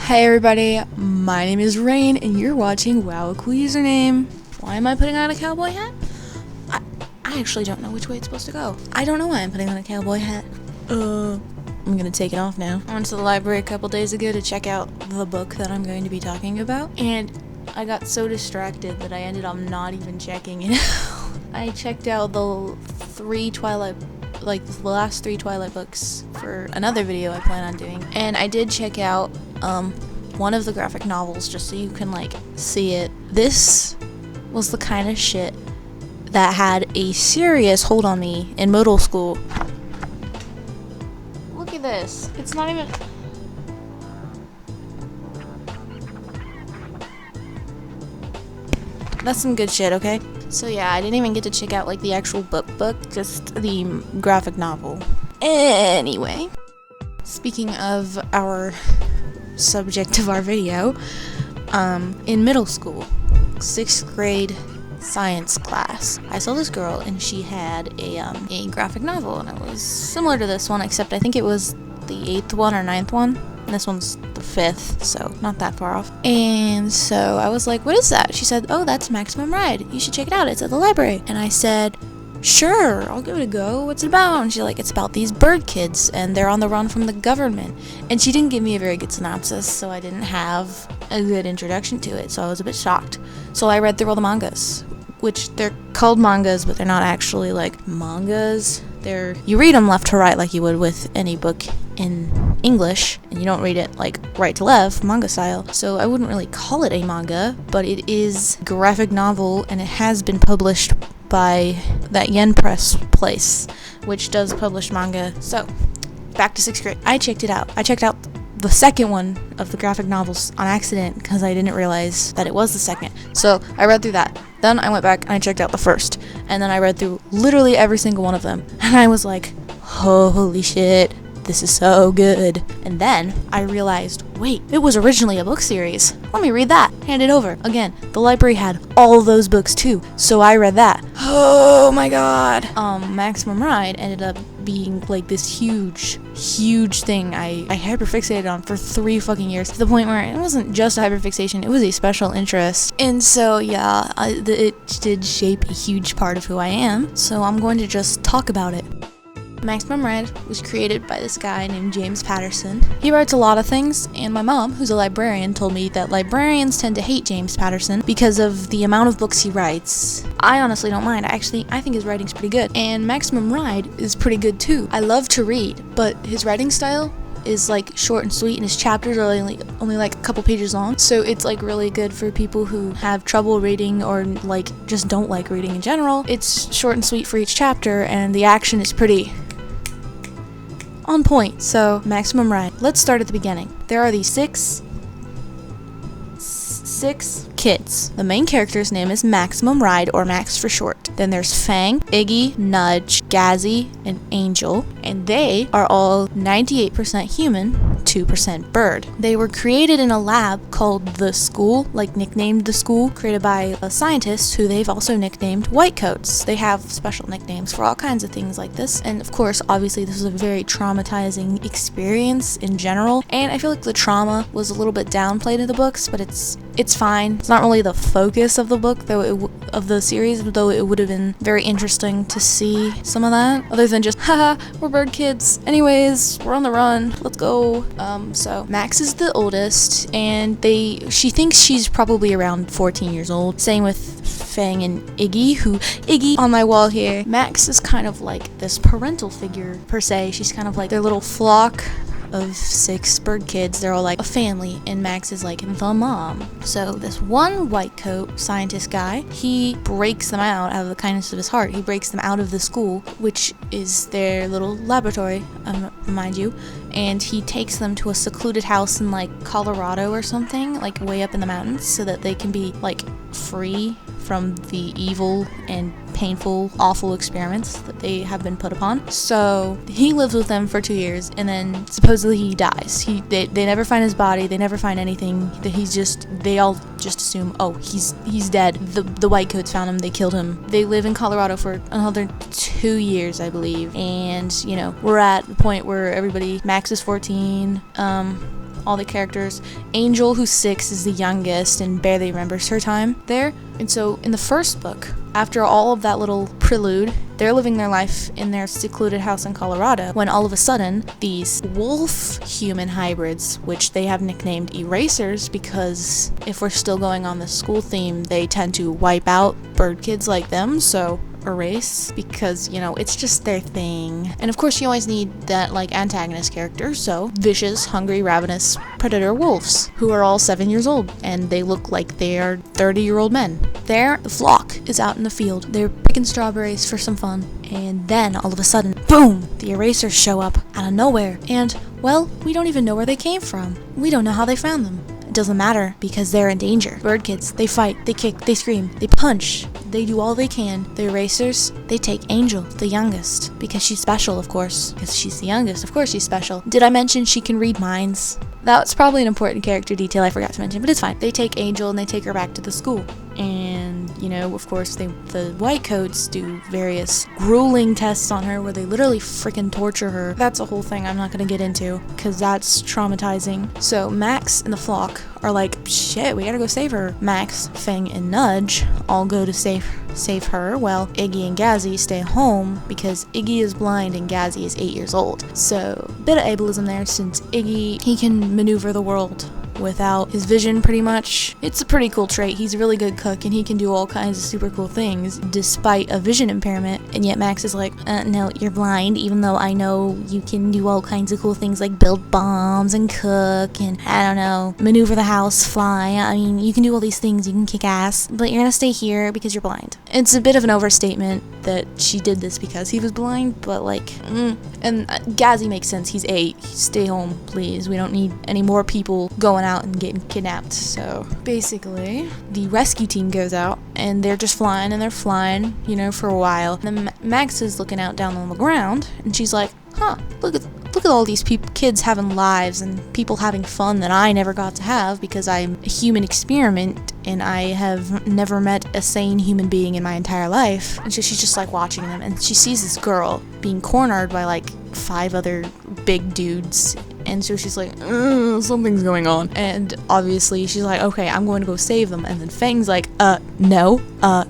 Hey everybody, my name is Rain and you're watching Username. Why am I putting on a cowboy hat? I actually don't know which way it's supposed to go. I don't know why I'm putting on a cowboy hat. I'm gonna take it off now. I went to the library a couple days ago to check out the book that I'm going to be talking about, and I got so distracted that I ended up not even checking it out. I checked out the last three Twilight books for another video I plan on doing, and I did check out one of the graphic novels just so you can see it. This was the kind of shit that had a serious hold on me in middle school. Look at this. It's not even... That's some good shit, okay? So yeah, I didn't even get to check out the actual book, just the graphic novel. Anyway, speaking of our subject of our video, in middle school, 6th grade science class, I saw this girl and she had a graphic novel, and it was similar to this one, except I think it was the 8th one or 9th one. This one's the 5th, so not that far off. And so I was like, what is that? She said, oh, that's Maximum Ride. You should check it out. It's at the library. And I said, sure, I'll give it a go. What's it about? And she's like, it's about these bird kids, and they're on the run from the government. And she didn't give me a very good synopsis, so I didn't have a good introduction to it, so I was a bit shocked. So I read through all the mangas, which they're called mangas, but they're not actually mangas. You read them left to right like you would with any book in English, and you don't read it right to left, manga style. So I wouldn't really call it a manga, but it is a graphic novel, and it has been published by that Yen Press place, which does publish manga. So, back to 6th grade. I checked it out. I checked out the second one of the graphic novels on accident because I didn't realize that it was the second. So, I read through that. Then I went back and I checked out the first. And then I read through literally every single one of them. And I was like, holy shit, this is so good. And then I realized, wait, it was originally a book series. Let me read that. Hand it over. Again, the library had all those books too, so I read that. Oh my god. Maximum Ride ended up being this huge thing I hyperfixated on for 3 fucking years, to the point where it wasn't just a hyperfixation, it was a special interest. And so yeah, it did shape a huge part of who I am, so I'm going to just talk about it. Maximum Ride was created by this guy named James Patterson. He writes a lot of things, and my mom, who's a librarian, told me that librarians tend to hate James Patterson because of the amount of books he writes. I honestly don't mind. I think his writing's pretty good. And Maximum Ride is pretty good too. I love to read, but his writing style is short and sweet, and his chapters are only a couple pages long, so it's really good for people who have trouble reading or just don't like reading in general. It's short and sweet for each chapter, and the action is pretty on point. So, Maximum Ride. Let's start at the beginning. There are these six kids. The main character's name is Maximum Ride, or Max for short. Then there's Fang, Iggy, Nudge, Gazzy, and Angel, and they are all 98% human, 2% bird. They were created in a lab called The School, nicknamed The School, created by scientists who they've also nicknamed Whitecoats. They have special nicknames for all kinds of things like this, and of course, obviously, this was a very traumatizing experience in general, and I feel like the trauma was a little bit downplayed in the books, but it's fine. It's not really the focus of the book, of the series, though it would have been very interesting to see some of that, other than just, haha, we're bird kids. Anyways, we're on the run. Let's go. So Max is the oldest, and she thinks she's probably around 14 years old. Same with Fang and Iggy on my wall here. Max is kind of this parental figure, per se. She's kind of their little flock of 6 bird kids. They're all a family, and Max is the mom. So this one white coat scientist guy, he breaks them out of the kindness of his heart. He breaks them out of the school, which is their little laboratory, mind you, and he takes them to a secluded house in Colorado or something, way up in the mountains, so that they can be free from the evil and painful, awful experiments that they have been put upon. So he lives with them for 2 years, and then supposedly he dies. They never find his body. They never find anything. They all just assume, oh, he's dead. The Whitecoats found him. They killed him. They live in Colorado for another 2 years, I believe. And we're at the point where Max is 14. all the characters. Angel, who's 6, is the youngest and barely remembers her time there. And so in the first book, after all of that little prelude, they're living their life in their secluded house in Colorado when all of a sudden these wolf-human hybrids, which they have nicknamed erasers because if we're still going on the school theme, they tend to wipe out bird kids like them, so erase, because, you know, it's just their thing. And of course you always need that, like, antagonist character, so vicious, hungry, ravenous predator wolves, who are all 7 years old, and they look like they are 30-year-old men. There, the flock is out in the field. They're picking strawberries for some fun, and then, all of a sudden, boom! The erasers show up out of nowhere, and, well, we don't even know where they came from. We don't know how they found them. It doesn't matter, because they're in danger. Bird kids, they fight, they kick, they scream, they punch, they do all they can. The erasers, they take Angel, the youngest, because she's special, of course. Because she's the youngest, of course she's special. Did I mention she can read minds? That's probably an important character detail I forgot to mention, but it's fine. They take Angel and they take her back to the school. And, you know, of course, the white coats do various grueling tests on her where they literally freaking torture her. That's a whole thing I'm not gonna get into, because that's traumatizing. So Max and the flock are like, shit, we gotta go save her. Max, Fang, and Nudge all go to save her, while Iggy and Gazzy stay home because Iggy is blind and Gazzy is 8 years old. So, bit of ableism there, since Iggy, he can maneuver the world without his vision, pretty much. It's a pretty cool trait. He's a really good cook and he can do all kinds of super cool things despite a vision impairment, and yet Max is like, no, you're blind, even though I know you can do all kinds of cool things like build bombs and cook and, I don't know, maneuver the house, fly. I mean, you can do all these things, you can kick ass, but you're gonna stay here because you're blind. It's a bit of an overstatement that she did this because he was blind, but like, and Gazzy makes sense. He's 8. Stay home, please. We don't need any more people going out and getting kidnapped. So basically, the rescue team goes out and they're just flying, and they're flying, you know, for a while. And then Max is looking out down on the ground and she's like, huh, look at all these kids having lives and people having fun that I never got to have because I'm a human experiment and I have never met a sane human being in my entire life. And so she's just like watching them, and she sees this girl being cornered by like 5 other big dudes, and so she's like, something's going on. And obviously she's like, okay, I'm going to go save them. And then Fang's like, no,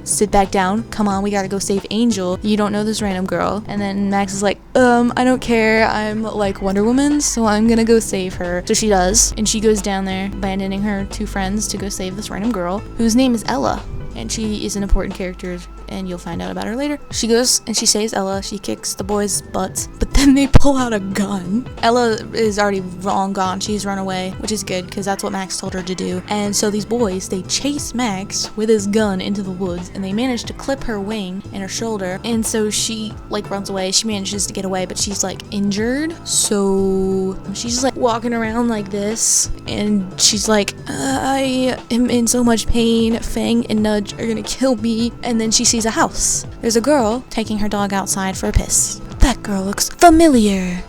sit back down, come on, we gotta go save Angel, you don't know this random girl. And then Max is like, I don't care, I'm like Wonder Woman, so I'm gonna go save her. So she does, and she goes down there, abandoning her 2 friends to go save this random girl, whose name is Ella. And she is an important character, and you'll find out about her later. She goes and she saves Ella, she kicks the boys' butts, but then they pull out a gun. Ella is already long gone, she's run away, which is good, because that's what Max told her to do. And so these boys, they chase Max with his gun into the woods, and they manage to clip her wing and her shoulder, and so she, like, runs away. She manages to get away, but she's, like, injured, so she's just, like, walking around like this, and she's like, I am in so much pain, Fang and Nudge are gonna kill me. And then she sees a house. There's a girl taking her dog outside for a piss. That girl looks familiar.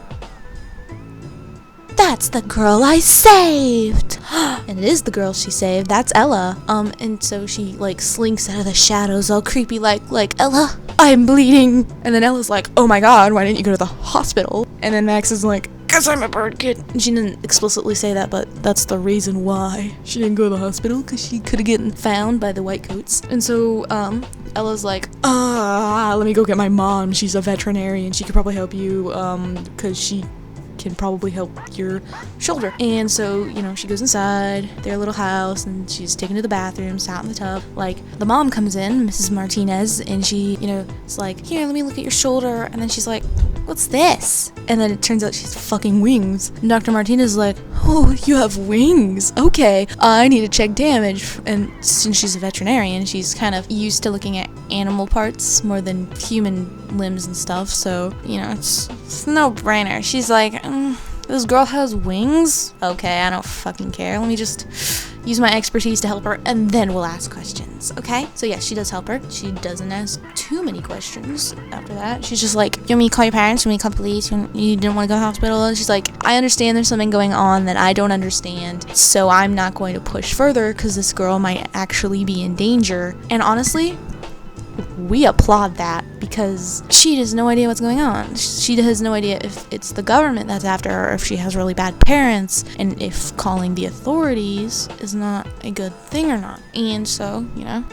That's the girl I saved! And it is the girl she saved. That's Ella. And so she, like, slinks out of the shadows all creepy like, Ella, I'm bleeding. And then Ella's like, oh my god, why didn't you go to the hospital? And then Max is like, because I'm a bird kid. And she didn't explicitly say that, but that's the reason why she didn't go to the hospital, because she could have gotten found by the white coats. And so, Ella's like, let me go get my mom. She's a veterinarian. She could probably help you, because she can probably help your shoulder. And so, you know, she goes inside their little house and she's taken to the bathroom, sat in the tub. Like, the mom comes in, Mrs. Martinez, and she, you know, is like, here, let me look at your shoulder. And then she's like, what's this? And then it turns out she's fucking wings. And Dr. Martinez is like, oh, you have wings. Okay, I need to check damage. And since she's a veterinarian, she's kind of used to looking at animal parts more than human limbs and stuff. So, you know, it's no brainer. She's like, this girl has wings? Okay, I don't fucking care. Let me just use my expertise to help her, and then we'll ask questions, okay? So yeah, she does help her. She doesn't ask too many questions after that. She's just like, you want me to call your parents? You want me to call the police? You didn't want to go to the hospital? And she's like, I understand there's something going on that I don't understand, so I'm not going to push further because this girl might actually be in danger. And honestly, we applaud that. because she has no idea what's going on. She has no idea if it's the government that's after her, or if she has really bad parents, and if calling the authorities is not a good thing or not. And so,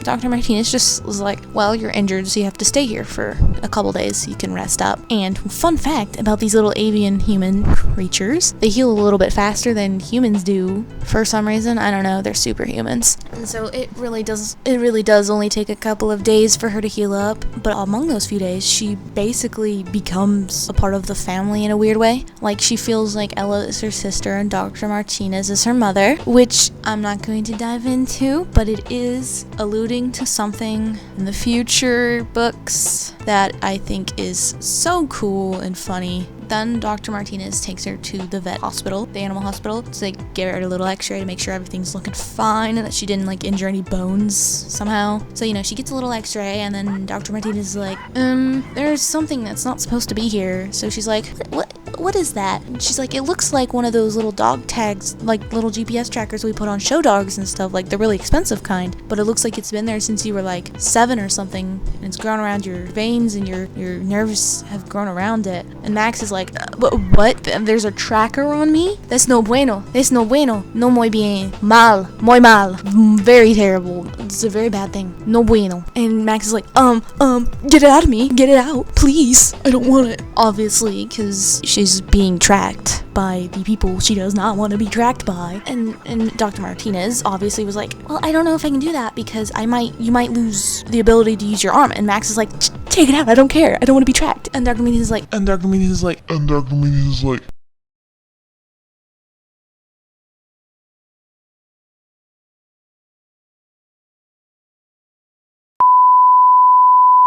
Dr. Martinez just was like, well, you're injured, so you have to stay here for a couple days so you can rest up. And fun fact about these little avian human creatures, they heal a little bit faster than humans do for some reason. I don't know, they're superhumans. And so it really does only take a couple of days for her to heal up, but among those few days, she basically becomes a part of the family in a weird way. Like, she feels like Ella is her sister and Dr. Martinez is her mother, which I'm not going to dive into, but it is alluding to something in the future books that I think is so cool and funny. Then Dr. Martinez takes her to the vet hospital, the animal hospital, to give her a little x-ray to make sure everything's looking fine and that she didn't injure any bones somehow. So, she gets a little x-ray, and then Dr. Martinez is like, there's something that's not supposed to be here. So she's like, what is that? And she's like, it looks like one of those little dog tags, like little GPS trackers we put on show dogs and stuff, like the really expensive kind. But it looks like it's been there since you were 7 or something, and it's grown around your veins and your nerves have grown around it. And Max is like, what? There's a tracker on me? That's no bueno. That's no bueno. No muy bien. Mal. Muy mal. Very terrible. It's a very bad thing. No bueno. And Max is like, get it out of me. Get it out. Please. I don't want it. Obviously, because she's being tracked by the people she does not want to be tracked by. And Dr. Martinez obviously was like, well, I don't know if I can do that because you might lose the ability to use your arm. And Max is like, take it out. I don't care. I don't want to be tracked. And Dr. Martinez is like,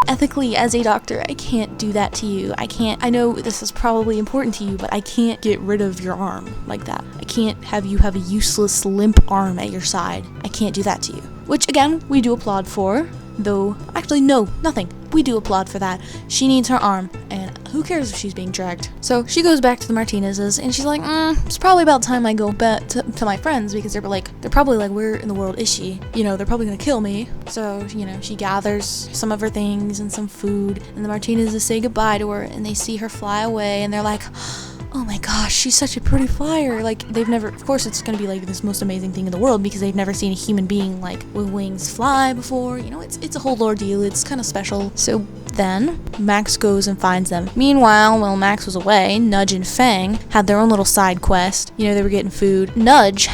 ethically, as a doctor, I can't do that to you. I know this is probably important to you, but I can't get rid of your arm like that. I can't have you have a useless limp arm at your side. I can't do that to you. Which, again, we do applaud for. Though, actually, no, nothing. We do applaud for that. She needs her arm, and who cares if she's being tracked? So she goes back to the Martinez's, and she's like, it's probably about time I go back to my friends, because they're probably like, where in the world is she? They're probably gonna kill me. So, she gathers some of her things and some food, and the Martinez's say goodbye to her, and they see her fly away, and they're like, oh my gosh, she's such a pretty flyer. Of course it's gonna be this most amazing thing in the world because they've never seen a human being with wings fly before. It's a whole ordeal. It's kind of special. So then Max goes and finds them. Meanwhile, while Max was away, Nudge and Fang had their own little side quest. They were getting food. Nudge,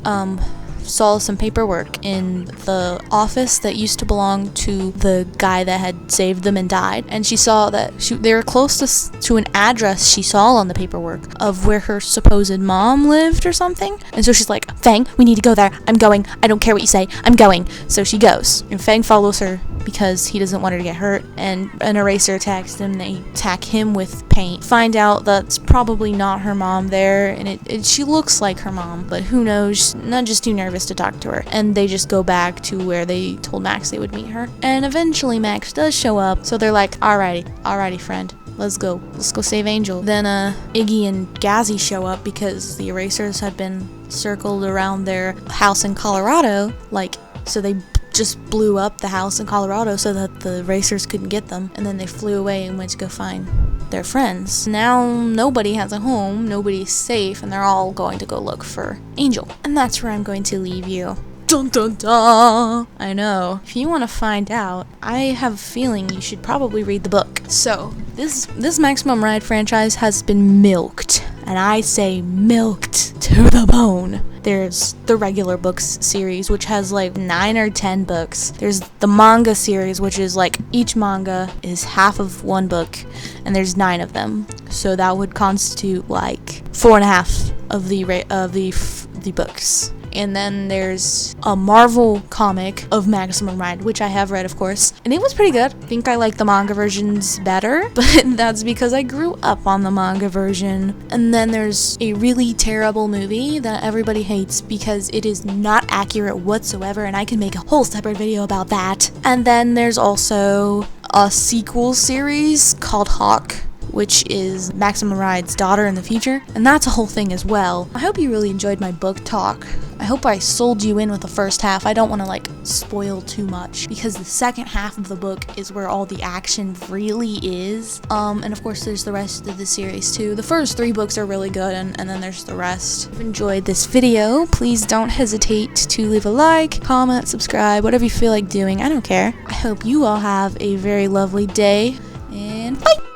saw some paperwork in the office that used to belong to the guy that had saved them and died, and she saw that they were close to an address she saw on the paperwork of where her supposed mom lived or something. And so she's like, Fang, we need to go there. I'm going. I don't care what you say. I'm going. So she goes, and Fang follows her because he doesn't want her to get hurt, and an eraser attacks him. They attack him with paint. Find out that's probably not her mom there, and she looks like her mom, but who knows? Not just too nervous to talk to her, and they just go back to where they told Max they would meet her. And eventually Max does show up, so they're like, alrighty friend, let's go save Angel. Then Iggy and Gazzy show up because the erasers had been circled around their house in Colorado, so they just blew up the house in Colorado so that the racers couldn't get them, and then they flew away and went to go find their friends. Now nobody has a home, nobody's safe, and they're all going to go look for Angel. And that's where I'm going to leave you. Dun dun dun! I know. If you want to find out, I have a feeling you should probably read the book. So, this Maximum Ride franchise has been milked. And I say milked to the bone. There's the regular books series, which has 9 or 10 books. There's the manga series, which is each manga is half of one book, and there's 9 of them. So that would constitute 4.5 of the books. And then there's a Marvel comic of Maximum Ride, which I have read, of course, and it was pretty good. I think I like the manga versions better, but that's because I grew up on the manga version. And then there's a really terrible movie that everybody hates because it is not accurate whatsoever, and I can make a whole separate video about that. And then there's also a sequel series called Hawk, which is Maximum Ride's daughter in the future, and that's a whole thing as well. I hope you really enjoyed my book talk. I hope I sold you in with the first half. I don't want to like spoil too much because the second half of the book is where all the action really is. And of course there's the rest of the series too. The first 3 books are really good, and then there's the rest. If you enjoyed this video, please don't hesitate to leave a like, comment, subscribe, whatever you feel like doing. I don't care. I hope you all have a very lovely day, and bye!